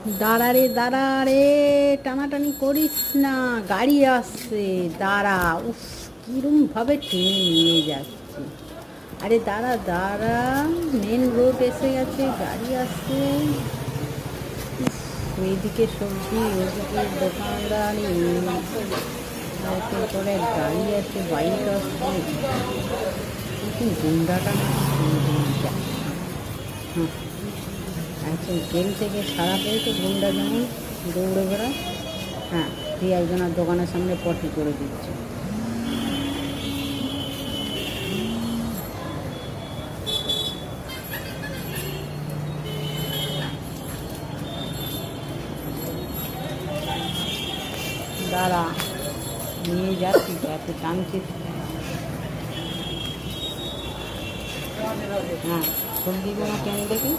দাঁড়া রে দাঁড়া রে, টানাটানি করিস না, গাড়ি আসছে, দাঁড়া। উফ, কিরমভাবে টেনে নিয়ে যাচ্ছে। আরে দাঁড়া দাঁড়া, মেন রোড এসে গেছে, গাড়ি আসছে। উফ, এইদিকে সবজি, ওইদিকে দোকানদারি, এতে করে গাড়ি আছে, বাইক আসছে। কিন্তু গুন্ডাটা না যা, হুম, আচ্ছা, জেল থেকে ছাড়া পেয়েছে গুন্ডা যেমন দৌড়ে বেড়ায়। হ্যাঁ, তুই একজনের দোকানের সামনে পটি করে দিচ্ছে। দাঁড়া, নিয়ে যাচ্ছি তো, এত টানছিস। হ্যাঁ, সবজিগুলো কেন দেখি।